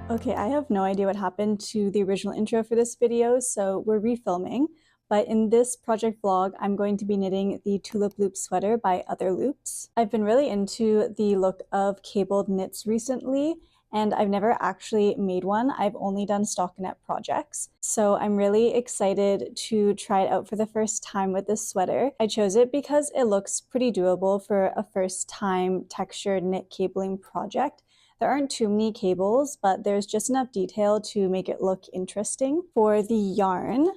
Okay, I have no idea what happened to the original intro for this video, so we're refilming. But in this project vlog, I'm going to be knitting the Tulip Loop Sweater by Other Loops. I've been really into the look of cabled knits recently, and I've never actually made one. I've only done stockinette projects. So I'm really excited to try it out for the first time with this sweater. I chose it because it looks pretty doable for a first time textured knit cabling project. There aren't too many cables, but there's just enough detail to make it look interesting. For the yarn,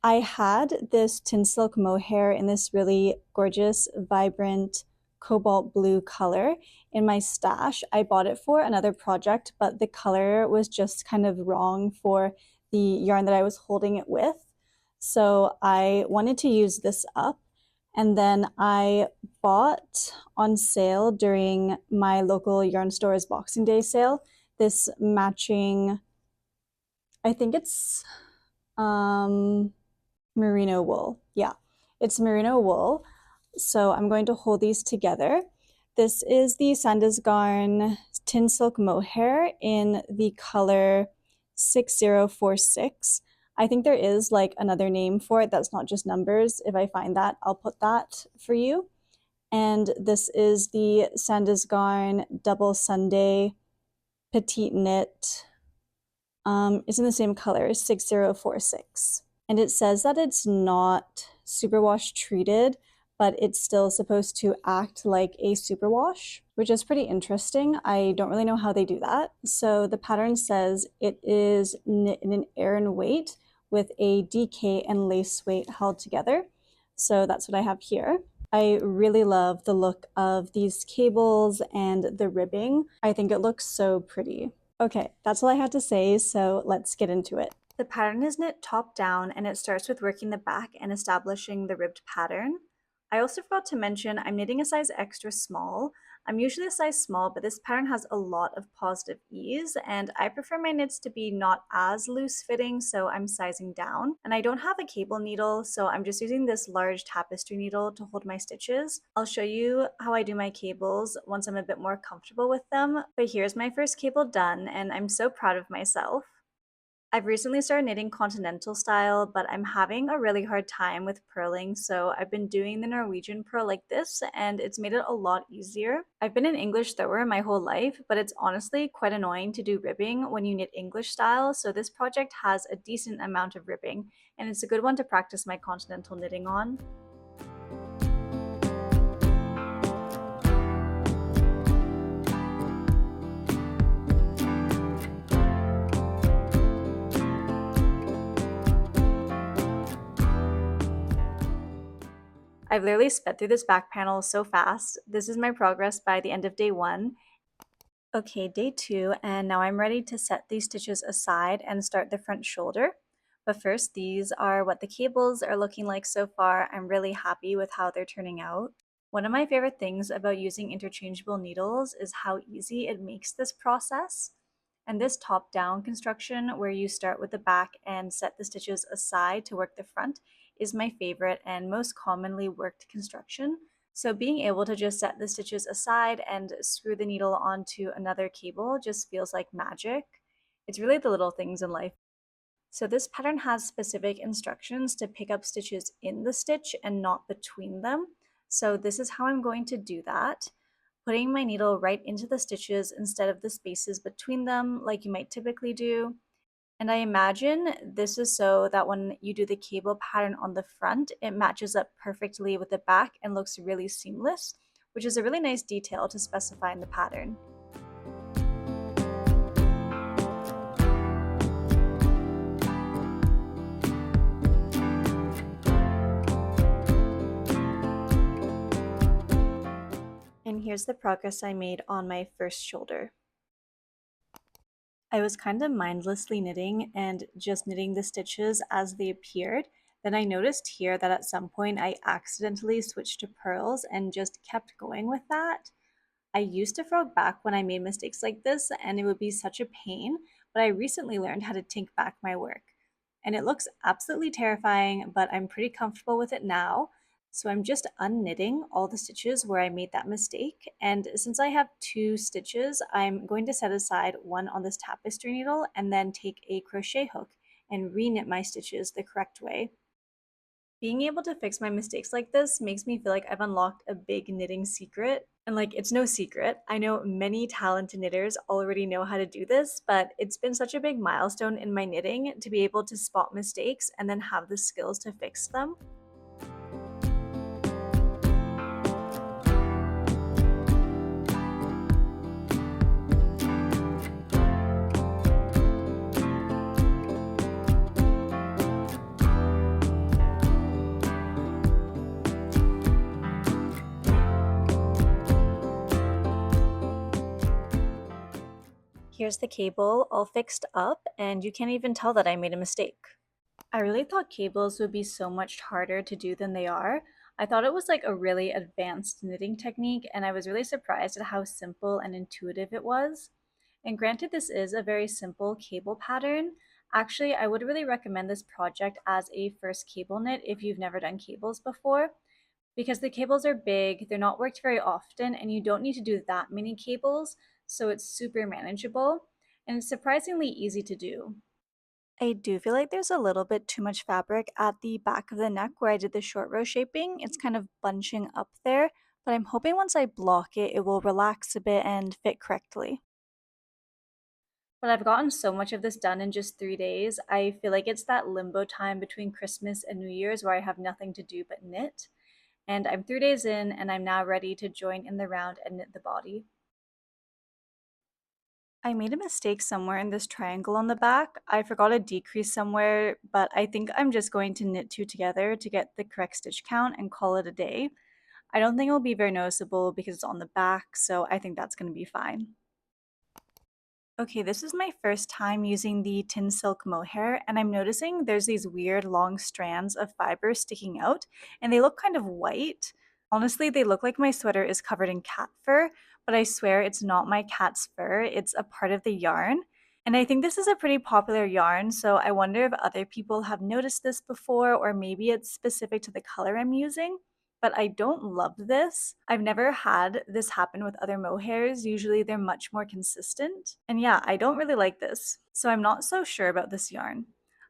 I had this Tynn silk mohair in this really gorgeous, vibrant cobalt blue color in my stash. I bought it for another project, but the color was just kind of wrong for the yarn that I was holding it with. So I wanted to use this up. And then I bought on sale during my local yarn store's Boxing Day sale this matching, I think it's merino wool. Yeah, it's merino wool. So I'm going to hold these together. This is the Sanda's Garn Tynn Silk Mohair in the color 6046. I think there is like another name for it that's not just numbers. If I find that, I'll put that for you. And this is the Sanda's Garn Double Sunday Petite Knit. It's in the same color, 6046. And it says that it's not superwash treated, but it's still supposed to act like a superwash, which is pretty interesting. I don't really know how they do that. So the pattern says it is knit in an Aran weight with a DK and lace weight held together. So that's what I have here. I really love the look of these cables and the ribbing. I think it looks so pretty. Okay, that's all I had to say, so let's get into it. The pattern is knit top down and it starts with working the back and establishing the ribbed pattern. I also forgot to mention I'm knitting a size extra small. I'm usually a size small, but this pattern has a lot of positive ease and I prefer my knits to be not as loose fitting, so I'm sizing down. And I don't have a cable needle, so I'm just using this large tapestry needle to hold my stitches. I'll show you how I do my cables once I'm a bit more comfortable with them, but here's my first cable done and I'm so proud of myself. I've recently started knitting continental style, but I'm having a really hard time with purling, so I've been doing the Norwegian purl like this, and it's made it a lot easier. I've been an English thrower my whole life, but it's honestly quite annoying to do ribbing when you knit English style, so this project has a decent amount of ribbing, and it's a good one to practice my continental knitting on. I've literally sped through this back panel so fast. This is my progress by the end of day 1. Okay, day 2, and now I'm ready to set these stitches aside and start the front shoulder. But first, these are what the cables are looking like so far. I'm really happy with how they're turning out. One of my favorite things about using interchangeable needles is how easy it makes this process. And this top-down construction, where you start with the back and set the stitches aside to work the front, is my favorite and most commonly worked construction. So being able to just set the stitches aside and screw the needle onto another cable just feels like magic. It's really the little things in life. So this pattern has specific instructions to pick up stitches in the stitch and not between them. So this is how I'm going to do that. Putting my needle right into the stitches instead of the spaces between them like you might typically do. And I imagine this is so that when you do the cable pattern on the front, it matches up perfectly with the back and looks really seamless, which is a really nice detail to specify in the pattern. And here's the progress I made on my first shoulder. I was kind of mindlessly knitting and just knitting the stitches as they appeared. Then I noticed here that at some point I accidentally switched to purls and just kept going with that. I used to frog back when I made mistakes like this and it would be such a pain, but I recently learned how to tink back my work. And it looks absolutely terrifying, but I'm pretty comfortable with it now. So I'm just unknitting all the stitches where I made that mistake. And since I have 2 stitches, I'm going to set aside one on this tapestry needle and then take a crochet hook and re-knit my stitches the correct way. Being able to fix my mistakes like this makes me feel like I've unlocked a big knitting secret. And like, it's no secret. I know many talented knitters already know how to do this, but it's been such a big milestone in my knitting to be able to spot mistakes and then have the skills to fix them. Here's the cable all fixed up, and you can't even tell that I made a mistake. I really thought cables would be so much harder to do than they are. I thought it was like a really advanced knitting technique, and I was really surprised at how simple and intuitive it was. And granted, this is a very simple cable pattern. Actually, I would really recommend this project as a first cable knit if you've never done cables before, because the cables are big, they're not worked very often, and you don't need to do that many cables, so it's super manageable, and it's surprisingly easy to do. I do feel like there's a little bit too much fabric at the back of the neck where I did the short row shaping. It's kind of bunching up there, but I'm hoping once I block it, it will relax a bit and fit correctly. But I've gotten so much of this done in just 3 days. I feel like it's that limbo time between Christmas and New Year's where I have nothing to do but knit. And I'm 3 days in, and I'm now ready to join in the round and knit the body. I made a mistake somewhere in this triangle on the back. I forgot a decrease somewhere, but I think I'm just going to knit 2 together to get the correct stitch count and call it a day. I don't think it'll be very noticeable because it's on the back, so I think that's going to be fine. Okay, this is my first time using the Tynn Silk Mohair, and I'm noticing there's these weird long strands of fiber sticking out, and they look kind of white. Honestly, they look like my sweater is covered in cat fur, but I swear it's not my cat's fur, it's a part of the yarn. And I think this is a pretty popular yarn, so I wonder if other people have noticed this before, or maybe it's specific to the color I'm using. But I don't love this. I've never had this happen with other mohairs. Usually they're much more consistent. And yeah, I don't really like this. So I'm not so sure about this yarn.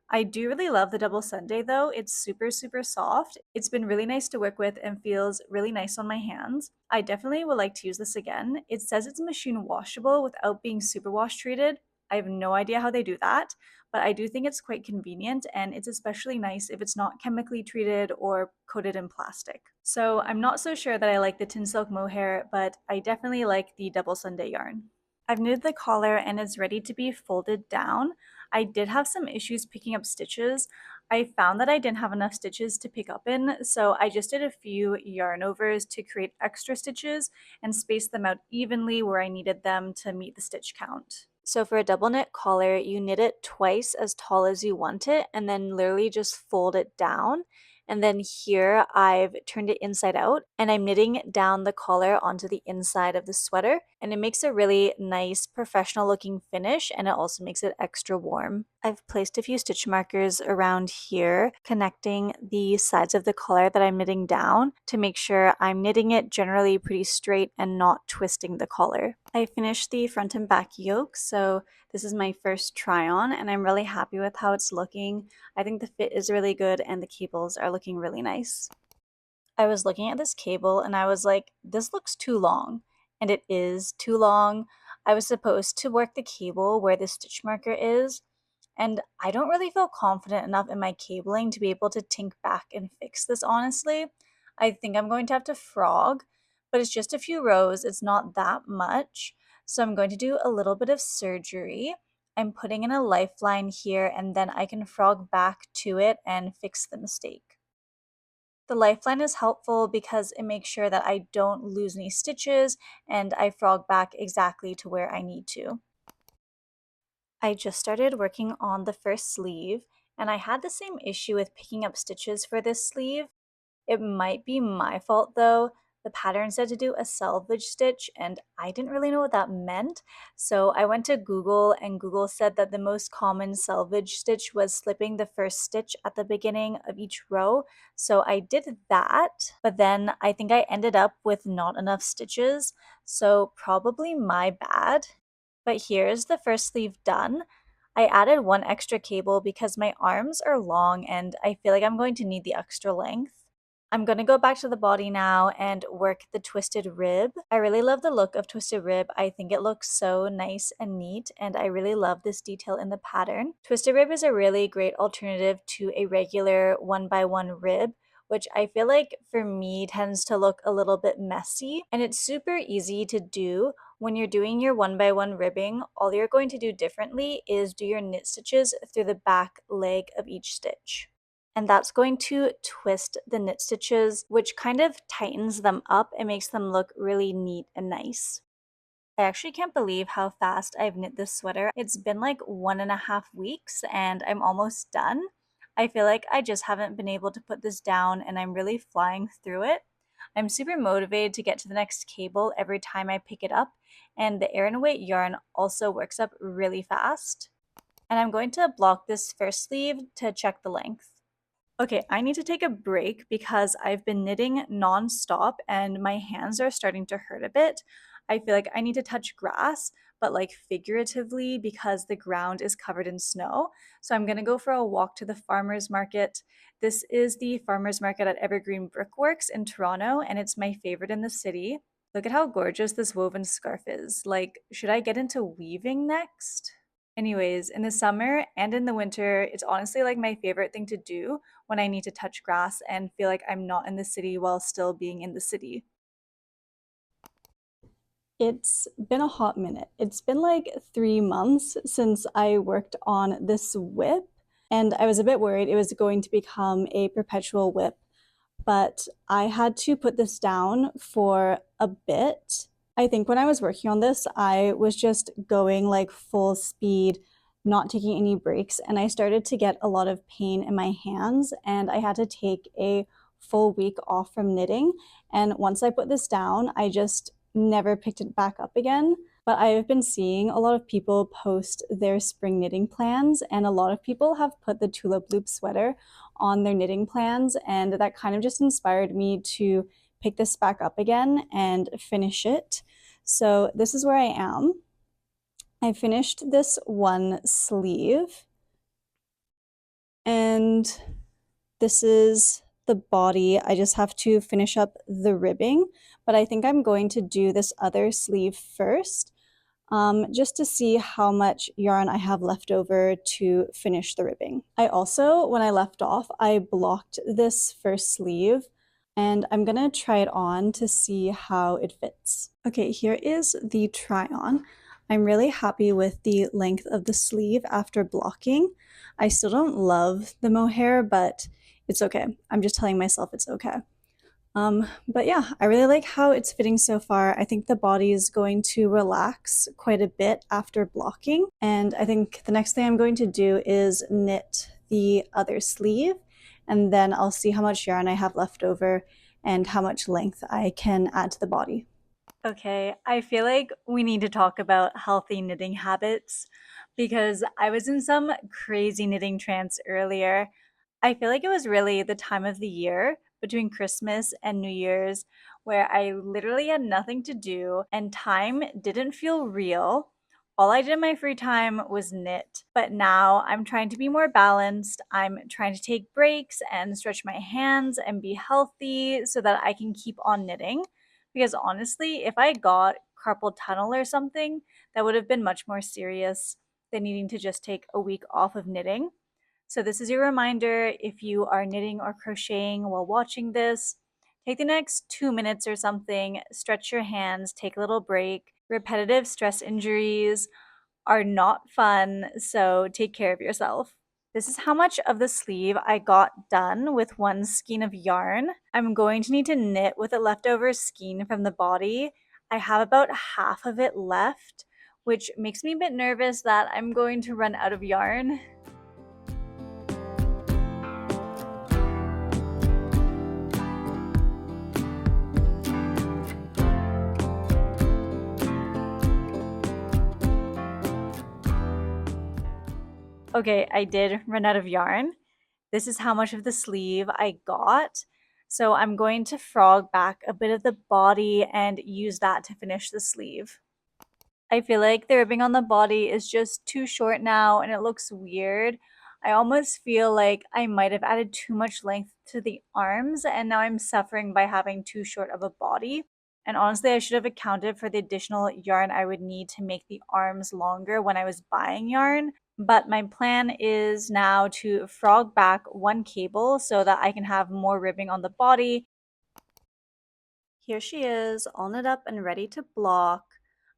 I do really love the double Sunday though. It's super, super soft. It's been really nice to work with and feels really nice on my hands. I definitely would like to use this again. It says it's machine washable without being super wash treated. I have no idea how they do that, but I do think it's quite convenient, and it's especially nice if it's not chemically treated or coated in plastic. So I'm not so sure that I like the Tynn Silk Mohair, but I definitely like the double Sunday yarn. I've knitted the collar and it's ready to be folded down. I did have some issues picking up stitches. I found that I didn't have enough stitches to pick up in, so I just did a few yarn overs to create extra stitches and space them out evenly where I needed them to meet the stitch count. So for a double knit collar, you knit it twice as tall as you want it and then literally just fold it down. And then here I've turned it inside out and I'm knitting down the collar onto the inside of the sweater, and it makes a really nice professional looking finish, and it also makes it extra warm. I've placed a few stitch markers around here connecting the sides of the collar that I'm knitting down to make sure I'm knitting it generally pretty straight and not twisting the collar. I finished the front and back yoke, so this is my first try on and I'm really happy with how it's looking. I think the fit is really good and the cables are looking really nice. I was looking at this cable and I was like, this looks too long. And it is too long. I was supposed to work the cable where the stitch marker is, and I don't really feel confident enough in my cabling to be able to tink back and fix this, honestly. I think I'm going to have to frog, but it's just a few rows. It's not that much. So I'm going to do a little bit of surgery. I'm putting in a lifeline here, and then I can frog back to it and fix the mistake. The lifeline is helpful because it makes sure that I don't lose any stitches and I frog back exactly to where I need to. I just started working on the first sleeve, and I had the same issue with picking up stitches for this sleeve. It might be my fault though. the pattern said to do a selvage stitch, and I didn't really know what that meant. So I went to Google, and Google said that the most common selvage stitch was slipping the first stitch at the beginning of each row. So I did that, but then I think I ended up with not enough stitches, so probably my bad. But here's the first sleeve done. I added one extra cable because my arms are long and I feel like I'm going to need the extra length. I'm going to go back to the body now and work the twisted rib. I really love the look of twisted rib. I think it looks so nice and neat, and I really love this detail in the pattern. Twisted rib is a really great alternative to a regular 1x1 rib, which I feel like for me tends to look a little bit messy, and it's super easy to do. When you're doing your 1x1 ribbing, all you're going to do differently is do your knit stitches through the back leg of each stitch. And that's going to twist the knit stitches, which kind of tightens them up and makes them look really neat and nice. I actually can't believe how fast I've knit this sweater. It's been like 1.5 weeks and I'm almost done. I feel like I just haven't been able to put this down and I'm really flying through it. I'm super motivated to get to the next cable every time I pick it up, and the air and weight yarn also works up really fast. And I'm going to block this first sleeve to check the length. Okay, I need to take a break because I've been knitting non-stop and my hands are starting to hurt a bit. I feel like I need to touch grass, but like figuratively because the ground is covered in snow. So I'm gonna go for a walk to the farmer's market. This is the farmer's market at Evergreen Brickworks in Toronto, and it's my favorite in the city. Look at how gorgeous this woven scarf is. Like, should I get into weaving next? Anyways, in the summer and in the winter, it's honestly like my favorite thing to do when I need to touch grass and feel like I'm not in the city while still being in the city. It's been a hot minute. It's been like 3 months since I worked on this whip, and I was a bit worried it was going to become a perpetual whip, but I had to put this down for a bit. I think when I was working on this, I was just going like full speed, not taking any breaks, and I started to get a lot of pain in my hands, and I had to take a full week off from knitting. And once I put this down, I just never picked it back up again. But I've been seeing a lot of people post their spring knitting plans, and a lot of people have put the Tulip Loop Sweater on their knitting plans, and that kind of just inspired me to pick this back up again and finish it. So this is where I am. I finished this one sleeve, and this is the body. I just have to finish up the ribbing, but I think I'm going to do this other sleeve first, just to see how much yarn I have left over to finish the ribbing. I also, when I left off, I blocked this first sleeve, and I'm gonna try it on to see how it fits. Okay, here is the try on. I'm really happy with the length of the sleeve after blocking. I still don't love the mohair, but it's okay. I'm just telling myself it's okay. But yeah, I really like how it's fitting so far. I think the body is going to relax quite a bit after blocking. And I think the next thing I'm going to do is knit the other sleeve, and then I'll see how much yarn I have left over and how much length I can add to the body. Okay, I feel like we need to talk about healthy knitting habits because I was in some crazy knitting trance earlier. I feel like it was really the time of the year between Christmas and New Year's where I literally had nothing to do and time didn't feel real. All I did in my free time was knit. But now I'm trying to be more balanced. I'm trying to take breaks and stretch my hands and be healthy so that I can keep on knitting. Because honestly, if I got carpal tunnel or something, that would have been much more serious than needing to just take a week off of knitting. So this is your reminder, if you are knitting or crocheting while watching this, take the next 2 minutes or something, stretch your hands, take a little break. Repetitive stress injuries are not fun, so take care of yourself. This is how much of the sleeve I got done with one skein of yarn. I'm going to need to knit with a leftover skein from the body. I have about half of it left, which makes me a bit nervous that I'm going to run out of yarn. Okay, I did run out of yarn. This is how much of the sleeve I got. So I'm going to frog back a bit of the body and use that to finish the sleeve. I feel like the ribbing on the body is just too short now and it looks weird. I almost feel like I might have added too much length to the arms and now I'm suffering by having too short of a body. And honestly, I should have accounted for the additional yarn I would need to make the arms longer when I was buying yarn. But my plan is now to frog back one cable so that I can have more ribbing on the body. Here she is, all knit up and ready to block.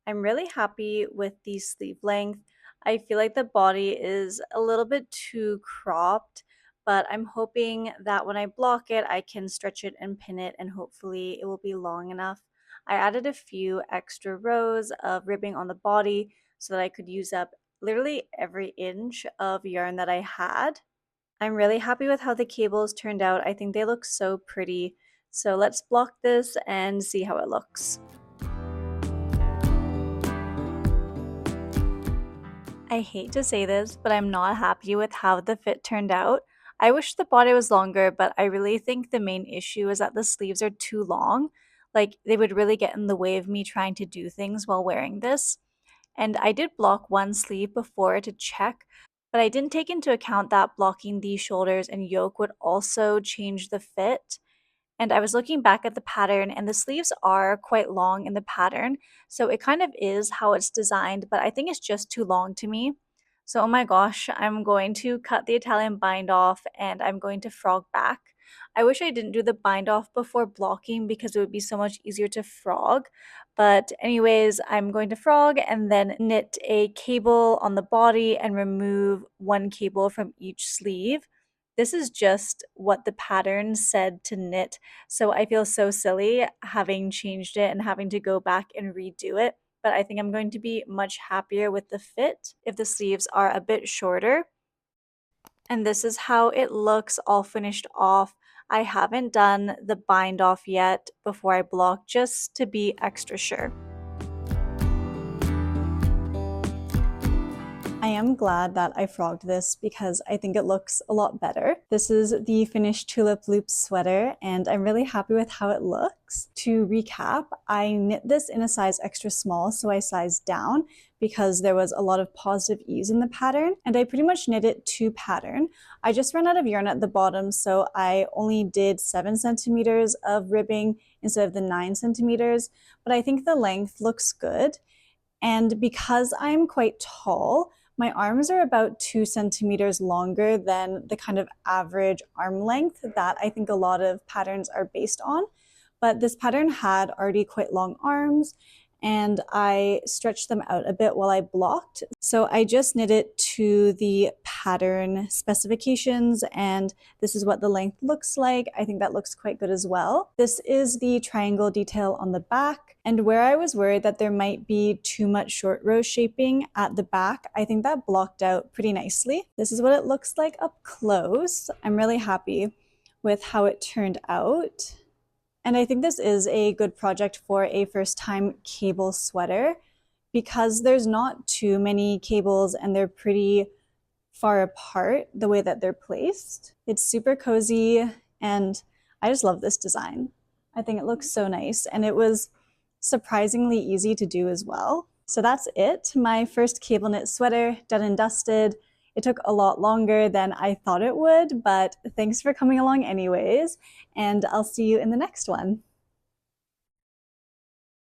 I'm really happy with the sleeve length. I feel like the body is a little bit too cropped, but I'm hoping that when I block it, I can stretch it and pin it and hopefully it will be long enough. I added a few extra rows of ribbing on the body so that I could use up literally every inch of yarn that I had. I'm really happy with how the cables turned out. I think they look so pretty. So let's block this and see how it looks. I hate to say this, but I'm not happy with how the fit turned out. I wish the body was longer, but I really think the main issue is that the sleeves are too long. Like, they would really get in the way of me trying to do things while wearing this. And I did block one sleeve before to check, but I didn't take into account that blocking the shoulders and yoke would also change the fit. And I was looking back at the pattern, and the sleeves are quite long in the pattern. So it kind of is how it's designed, but I think it's just too long to me. So, oh my gosh, I'm going to cut the Italian bind off and I'm going to frog back. I wish I didn't do the bind off before blocking because it would be so much easier to frog. But, anyways, I'm going to frog and then knit a cable on the body and remove one cable from each sleeve. This is just what the pattern said to knit, so I feel so silly having changed it and having to go back and redo it, but I think I'm going to be much happier with the fit if the sleeves are a bit shorter. And this is how it looks all finished off. I haven't done the bind off yet before I block just to be extra sure. I am glad that I frogged this because I think it looks a lot better. This is the finished Tulip Loop Sweater and I'm really happy with how it looks. To recap, I knit this in a size extra small, so I sized down because there was a lot of positive ease in the pattern and I pretty much knit it to pattern. I just ran out of yarn at the bottom, so I only did 7 centimeters of ribbing instead of the 9 centimeters, but I think the length looks good. And because I'm quite tall, my arms are about 2 centimeters longer than the kind of average arm length that I think a lot of patterns are based on. But this pattern had already quite long arms and I stretched them out a bit while I blocked. So I just knit it to the pattern specifications and this is what the length looks like. I think that looks quite good as well. This is the triangle detail on the back, and where I was worried that there might be too much short row shaping at the back, I think that blocked out pretty nicely. This is what it looks like up close. I'm really happy with how it turned out. And I think this is a good project for a first-time cable sweater because there's not too many cables and they're pretty far apart the way that they're placed. It's super cozy and I just love this design. I think it looks so nice and it was surprisingly easy to do as well. So that's it, my first cable knit sweater done and dusted. It took a lot longer than I thought it would, but thanks for coming along anyways, and I'll see you in the next one.